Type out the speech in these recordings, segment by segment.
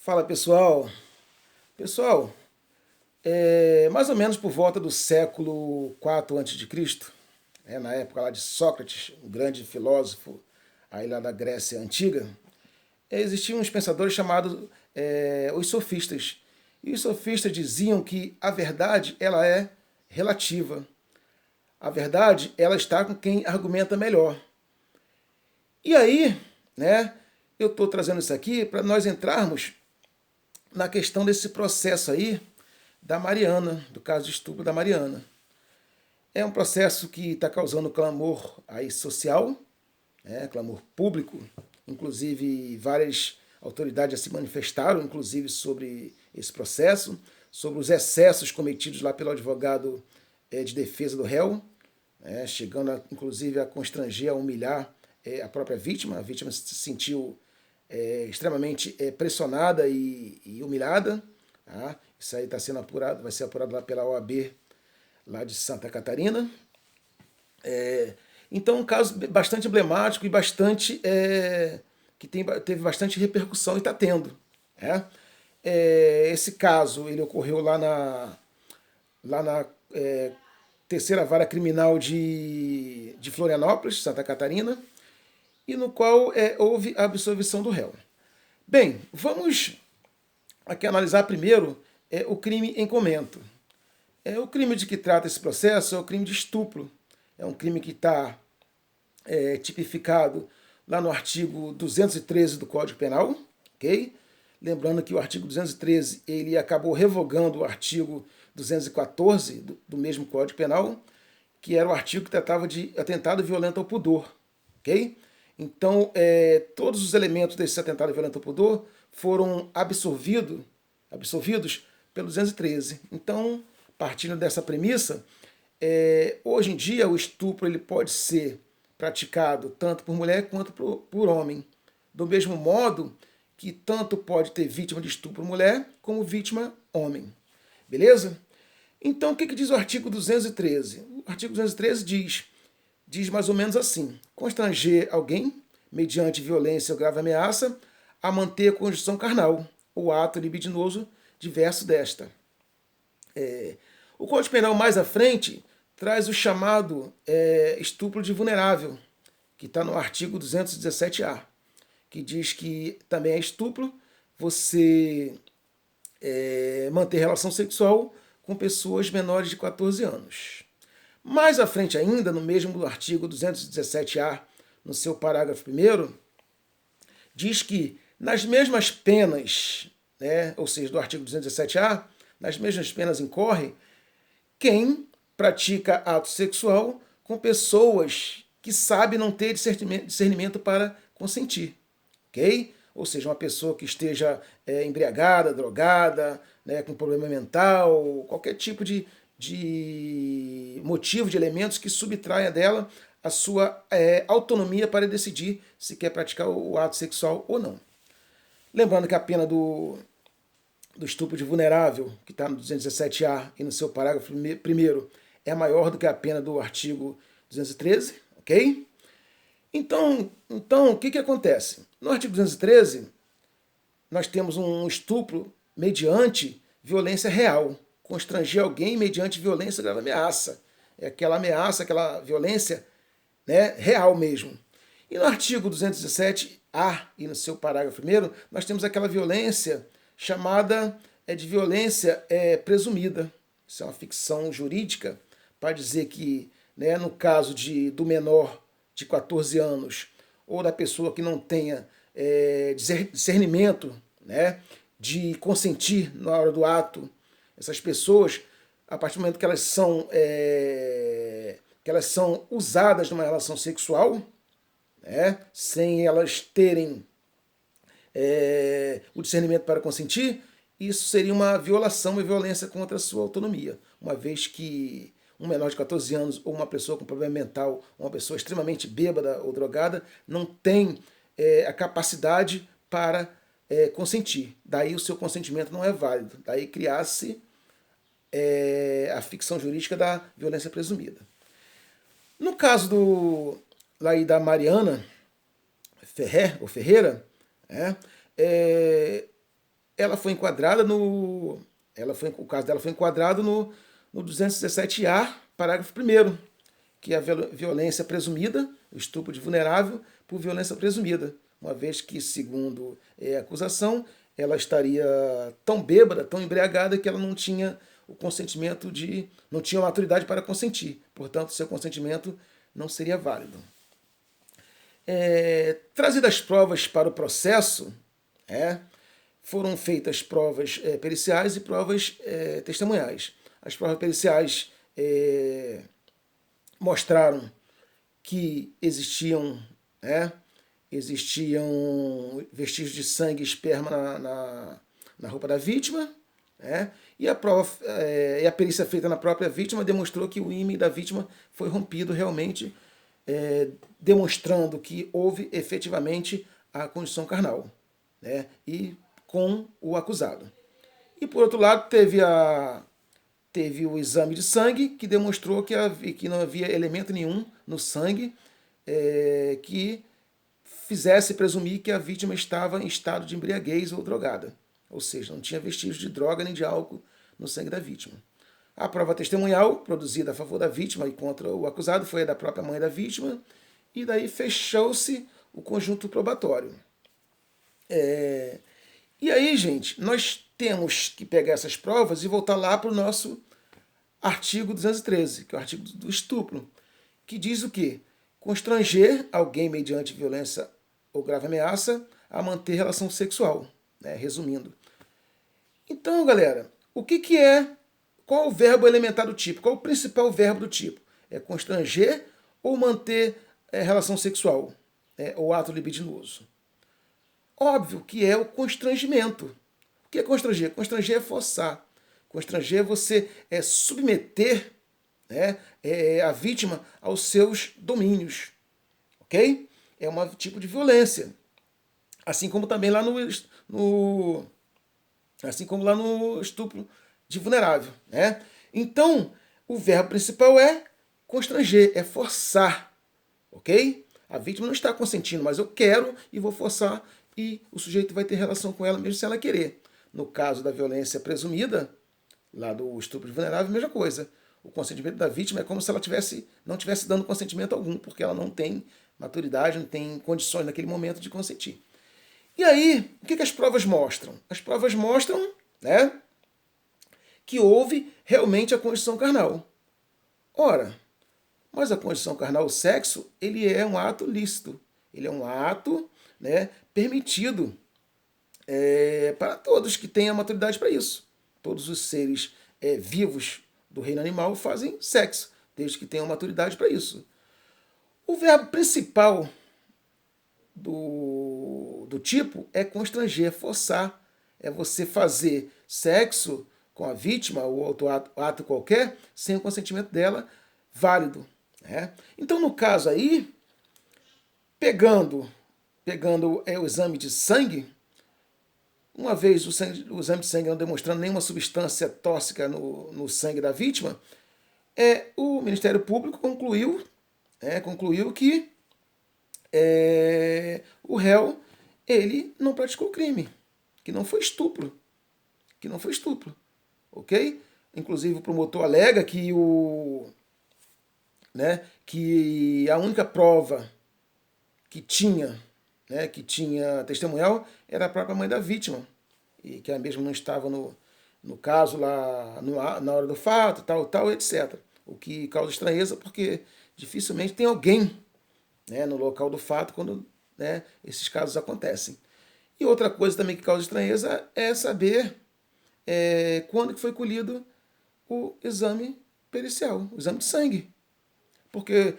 Fala pessoal, pessoal, mais ou menos por volta do século IV a.C., na época lá de Sócrates, um grande filósofo aí lá da Grécia Antiga, existiam uns pensadores chamados os sofistas. E os sofistas diziam que a verdade ela é relativa. A verdade ela está com quem argumenta melhor. E aí, né, eu estou trazendo isso aqui para nós entrarmos na questão desse processo aí da Mariana, do caso de estupro da Mariana. É um processo que está causando clamor aí social, clamor público, inclusive várias autoridades já se manifestaram, inclusive, sobre esse processo, sobre os excessos cometidos lá pelo advogado de defesa do réu, chegando, inclusive, a constranger, a humilhar a própria vítima. A vítima se sentiu extremamente pressionada e humilhada. Tá? Isso aí está sendo apurado, vai ser apurado lá pela OAB lá de Santa Catarina. Então, um caso bastante emblemático e bastante que teve bastante repercussão e está tendo. Esse caso ele ocorreu lá na terceira vara criminal de Florianópolis, Santa Catarina, e no qual houve a absolvição do réu. Bem, vamos aqui analisar primeiro o crime em comento. O crime de que trata esse processo é o crime de estupro. É um crime que está tipificado lá no artigo 213 do Código Penal, ok? Lembrando que o artigo 213 ele acabou revogando o artigo 214 do mesmo Código Penal, que era o artigo que tratava de atentado violento ao pudor, ok? Então, todos os elementos desse atentado violento ao pudor foram absorvidos pelo 213. Então, partindo dessa premissa, hoje em dia o estupro ele pode ser praticado tanto por mulher quanto por homem. Do mesmo modo que tanto pode ter vítima de estupro mulher como vítima homem. Beleza? Então, o que diz o artigo 213? O artigo 213 diz mais ou menos assim: constranger alguém, mediante violência ou grave ameaça, a manter a condição carnal ou ato libidinoso diverso desta. O Código Penal mais à frente traz o chamado estupro de vulnerável, que está no artigo 217A, que diz que também é estupro você manter relação sexual com pessoas menores de 14 anos. Mais à frente ainda, no mesmo artigo 217A, no seu parágrafo 1º, diz que nas mesmas penas, ou seja, do artigo 217A, nas mesmas penas incorre quem pratica ato sexual com pessoas que sabe não ter discernimento para consentir, ok? Ou seja, uma pessoa que esteja embriagada, drogada, com problema mental, qualquer tipo de motivo, de elementos que subtraia dela a sua autonomia para decidir se quer praticar o ato sexual ou não. Lembrando que a pena do estupro de vulnerável, que está no 217A e no seu parágrafo 1º, é maior do que a pena do artigo 213, ok? Então o que acontece? No artigo 213, nós temos um estupro mediante violência real. Constranger alguém mediante violência grave ameaça. É aquela ameaça, aquela violência real mesmo. E no artigo 217A e no seu parágrafo 1º, nós temos aquela violência chamada de violência presumida. Isso é uma ficção jurídica para dizer que, no caso do menor de 14 anos ou da pessoa que não tenha discernimento de consentir na hora do ato, essas pessoas, a partir do momento que elas são usadas numa relação sexual, sem elas terem o discernimento para consentir, isso seria uma violação, uma violência contra a sua autonomia, uma vez que um menor de 14 anos ou uma pessoa com problema mental, uma pessoa extremamente bêbada ou drogada, não tem a capacidade para consentir. Daí o seu consentimento não é válido. Daí criar-se a ficção jurídica da violência presumida. No caso da Mariana Ferreira, ela foi enquadrada no... o caso dela foi enquadrado no 217-A, parágrafo 1º, que é a violência presumida, o estupro de vulnerável por violência presumida, uma vez que, segundo a acusação, ela estaria tão bêbada, tão embriagada, que ela não tinha o consentimento não tinha maturidade para consentir. Portanto, seu consentimento não seria válido. Trazidas provas para o processo, foram feitas provas periciais e provas testemunhais. As provas periciais mostraram que existiam vestígios de sangue e esperma na roupa da vítima, e a perícia feita na própria vítima demonstrou que o ímen da vítima foi rompido realmente, demonstrando que houve efetivamente a condição carnal, e com o acusado. E por outro lado, teve o exame de sangue, que demonstrou que não havia elemento nenhum no sangue que fizesse presumir que a vítima estava em estado de embriaguez ou drogada. Ou seja, não tinha vestígios de droga nem de álcool no sangue da vítima. A prova testemunhal, produzida a favor da vítima e contra o acusado, foi a da própria mãe da vítima, e daí fechou-se o conjunto probatório. E aí, gente, nós temos que pegar essas provas e voltar lá para o nosso artigo 213, que é o artigo do estupro, que diz o quê? Constranger alguém mediante violência ou grave ameaça a manter relação sexual, resumindo. Então, galera, qual o verbo elementar do tipo? Qual o principal verbo do tipo? É constranger ou manter relação sexual, ou ato libidinoso? Óbvio que é o constrangimento. O que é constranger? Constranger é forçar. Constranger é você submeter a vítima aos seus domínios. Ok? É um tipo de violência. Assim como também lá no estupro de vulnerável. Então, o verbo principal é constranger, é forçar. Ok? A vítima não está consentindo, mas eu quero e vou forçar, e o sujeito vai ter relação com ela mesmo sem ela querer. No caso da violência presumida, lá do estupro de vulnerável, a mesma coisa. O consentimento da vítima é como se ela não tivesse dando consentimento algum, porque ela não tem maturidade, não tem condições naquele momento de consentir. E aí, o que as provas mostram? As provas mostram que houve realmente a condição carnal. Ora, mas a condição carnal, o sexo, ele é um ato lícito. Ele é um ato permitido para todos que têm a maturidade para isso. Todos os seres vivos do reino animal fazem sexo, desde que tenham maturidade para isso. O verbo principal do tipo é constranger, forçar. É você fazer sexo com a vítima ou outro ato qualquer sem o consentimento dela válido. Então, no caso aí, pegando o exame de sangue, uma vez o exame de sangue não demonstrando nenhuma substância tóxica no sangue da vítima, o Ministério Público concluiu que o réu ele não praticou crime, que não foi estupro. Ok? Inclusive o promotor alega que que a única prova que tinha testemunhal era a própria mãe da vítima, e que ela mesma não estava no caso lá na hora do fato, tal, etc. O que causa estranheza, porque dificilmente tem alguém no local do fato quando esses casos acontecem. E outra coisa também que causa estranheza é saber quando que foi colhido o exame pericial, o exame de sangue. Porque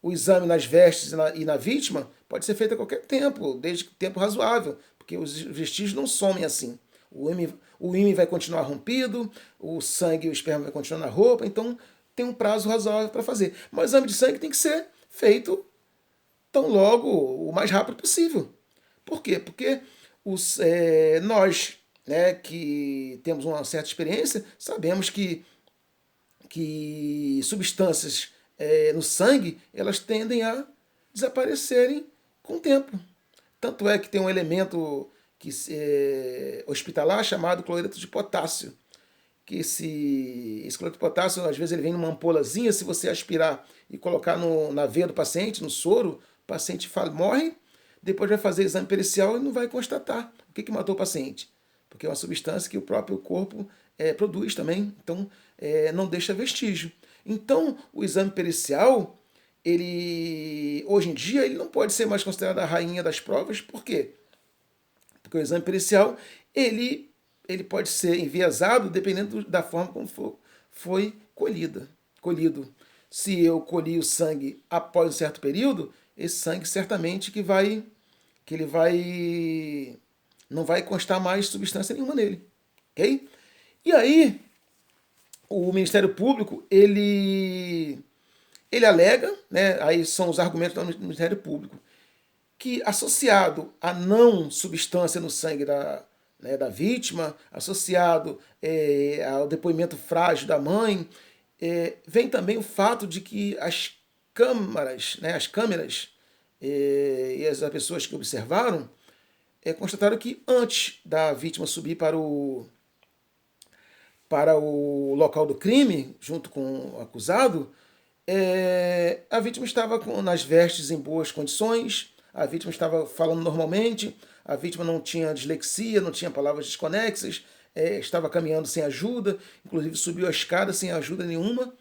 o exame nas vestes e na vítima pode ser feito a qualquer tempo, desde tempo razoável, porque os vestígios não somem assim. O ímã vai continuar rompido, o sangue e o esperma vai continuar na roupa, então tem um prazo razoável para fazer. Mas o exame de sangue tem que ser feito tão logo, o mais rápido possível. Por quê? Porque nós, que temos uma certa experiência, sabemos que substâncias no sangue, elas tendem a desaparecerem com o tempo. Tanto é que tem um elemento hospitalar chamado cloreto de potássio. Que esse cloreto de potássio, às vezes, ele vem numa ampolazinha, se você aspirar e colocar na veia do paciente, no soro, o paciente morre, depois vai fazer exame pericial e não vai constatar o que matou o paciente. Porque é uma substância que o próprio corpo produz também, então não deixa vestígio. Então, o exame pericial, hoje em dia, ele não pode ser mais considerado a rainha das provas, por quê? Porque o exame pericial, ele pode ser enviesado dependendo da forma como foi colhido. Se eu colhi o sangue após um certo período, esse sangue certamente não vai constar mais substância nenhuma nele, ok? E aí, o Ministério Público, ele alega, né, aí são os argumentos do Ministério Público, que associado a não substância no sangue da vítima, associado ao depoimento frágil da mãe, vem também o fato de que as câmeras e as pessoas que observaram constataram que antes da vítima subir para o local do crime, junto com o acusado, a vítima estava nas vestes em boas condições, a vítima estava falando normalmente, a vítima não tinha dislexia, não tinha palavras desconexas, estava caminhando sem ajuda, inclusive subiu a escada sem ajuda nenhuma,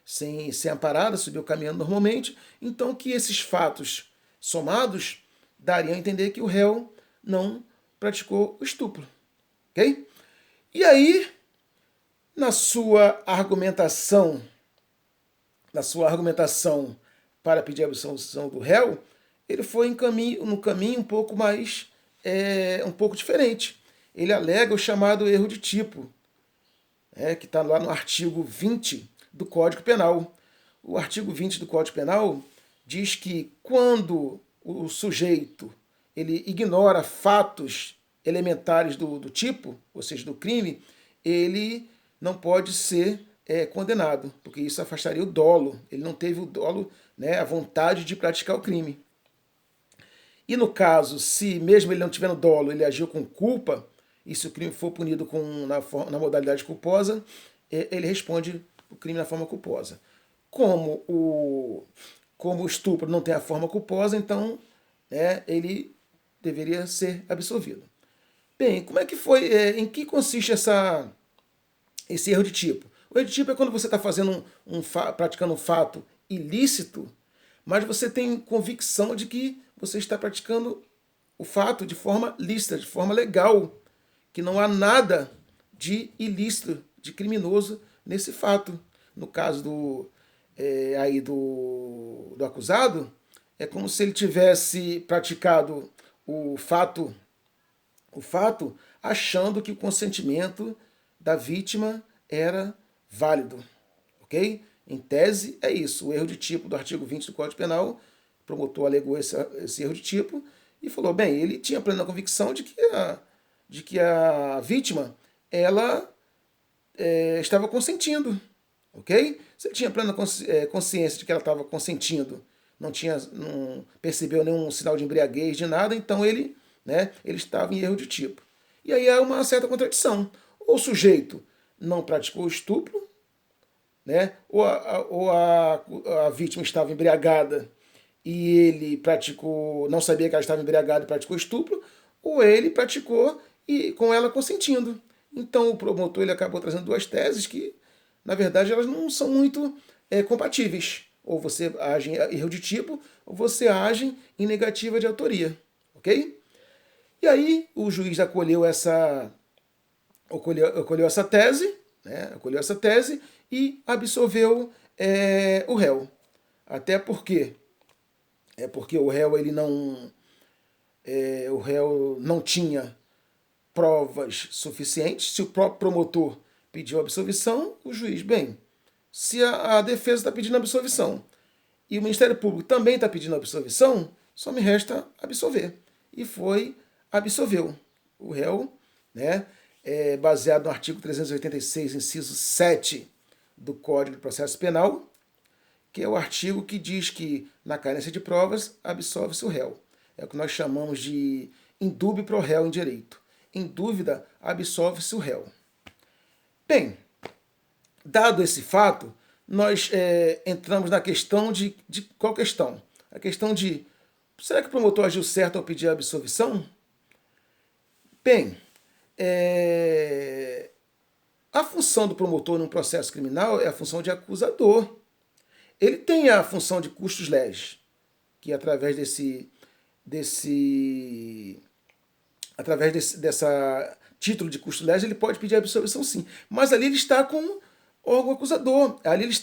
sem amparada, subiu caminhando normalmente. Então, que esses fatos somados dariam a entender que o réu não praticou o estupro. Ok? E aí, na sua argumentação para pedir a absolvição do réu, ele foi no caminho um pouco mais, um pouco diferente. Ele alega o chamado erro de tipo, que está lá no artigo 20 do Código Penal. O artigo 20 do Código Penal diz que quando o sujeito ele ignora fatos elementares do tipo, ou seja, do crime, ele não pode ser condenado, porque isso afastaria o dolo. Ele não teve o dolo, a vontade de praticar o crime. E no caso, se mesmo ele não tiver no dolo, ele agiu com culpa, e se o crime for punido na modalidade culposa, ele responde o crime na forma culposa. Como o estupro não tem a forma culposa, então ele deveria ser absolvido. Bem, como é que foi? Em que consiste esse erro de tipo? O erro de tipo é quando você está praticando um fato ilícito, mas você tem convicção de que você está praticando o fato de forma lícita, de forma legal, que não há nada de ilícito, de criminoso nesse fato. No caso do acusado, é como se ele tivesse praticado o fato achando que o consentimento da vítima era válido, ok? Em tese, é isso. O erro de tipo do artigo 20 do Código Penal, o promotor alegou esse erro de tipo e falou, bem, ele tinha plena convicção de que a vítima, ela estava consentindo, ok? Se ele tinha plena consciência de que ela estava consentindo, não percebeu nenhum sinal de embriaguez, de nada, então ele estava em erro de tipo. E aí há uma certa contradição. Ou o sujeito não praticou o estupro, ou a vítima estava embriagada e ele não sabia que ela estava embriagada e praticou estupro, ou ele praticou e com ela consentindo. Então o promotor ele acabou trazendo duas teses que, na verdade, elas não são muito compatíveis. Ou você age em erro de tipo, ou você age em negativa de autoria. Ok? E aí o juiz acolheu essa tese, e absolveu o réu. Até porque o réu não tinha provas suficientes. Se o próprio promotor pediu absolvição, o juiz, bem, se a defesa está pedindo absolvição e o Ministério Público também está pedindo absolvição, só me resta absolver. E absolveu o réu, baseado no artigo 386, inciso 7 do Código de Processo Penal, que é o artigo que diz que, na carência de provas, absolve-se o réu. É o que nós chamamos de indúbio pro réu em direito. Em dúvida, absolve-se o réu. Bem, dado esse fato, nós entramos na questão de qual questão? A questão de, será que o promotor agiu certo ao pedir a absolvição? Bem, a função do promotor num processo criminal é a função de acusador. Ele tem a função de custos legis, que através dessa título de custo legis, ele pode pedir a absolvição sim. Mas ali ele está com órgão acusador. Ali ele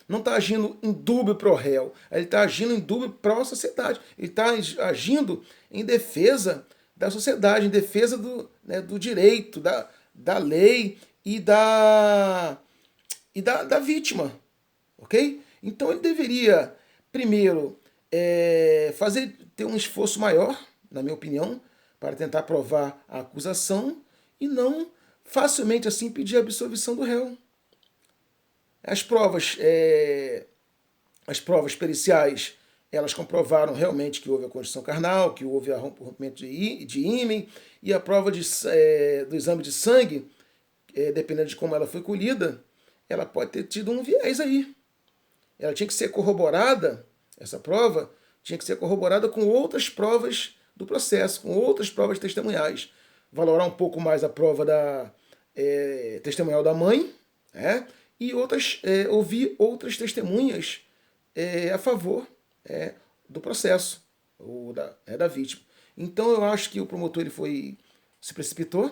não está agindo em dúbio pro réu, ele está agindo em dúbio pró sociedade. Ele está agindo em defesa da sociedade, em defesa do direito, da lei e da vítima. Ok? Então ele deveria, primeiro, ter um esforço maior, na minha opinião, para tentar provar a acusação e não facilmente assim pedir a absolvição do réu. As provas periciais, elas comprovaram realmente que houve a condição carnal, que houve o rompimento de ímen, e a prova do exame de sangue, dependendo de como ela foi colhida, ela pode ter tido um viés aí. Ela tinha que ser corroborada, essa prova tinha que ser corroborada com outras provas do processo, com outras provas testemunhais. Valorar um pouco mais a prova testemunhal da mãe, e ouvir outras testemunhas a favor do processo, ou da vítima. Então eu acho que o promotor se precipitou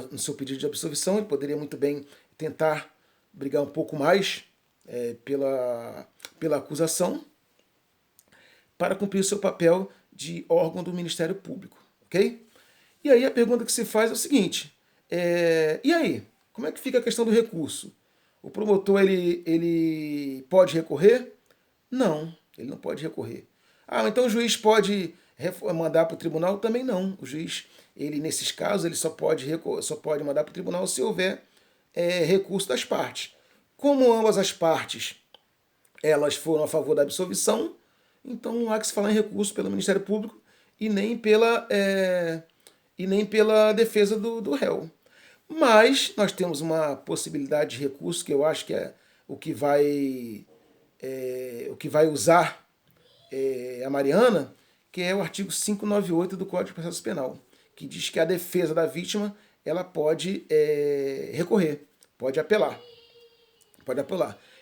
no seu pedido de absolvição. Ele poderia muito bem tentar brigar um pouco mais pela acusação para cumprir o seu papel de órgão do Ministério Público, ok? E aí a pergunta que se faz é o seguinte, e aí, como é que fica a questão do recurso? O promotor, ele pode recorrer? Não, ele não pode recorrer. Então o juiz pode mandar para o tribunal? Também não. O juiz, nesses casos, ele só pode mandar para o tribunal se houver recurso das partes. Como ambas as partes elas foram a favor da absolvição, então não há que se falar em recurso pelo Ministério Público e nem pela defesa do réu. Mas nós temos uma possibilidade de recurso que eu acho que é o que vai usar a Mariana, que é o artigo 598 do Código de Processo Penal, que diz que a defesa da vítima ela pode recorrer, pode apelar.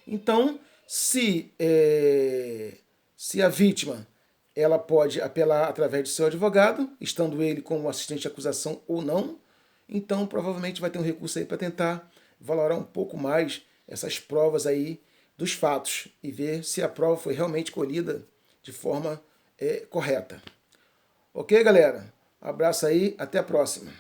Então, se a vítima ela pode apelar através de seu advogado, estando ele como assistente de acusação ou não, então provavelmente vai ter um recurso aí para tentar valorar um pouco mais essas provas aí dos fatos e ver se a prova foi realmente colhida de forma correta. Ok, galera? Um abraço aí, até a próxima.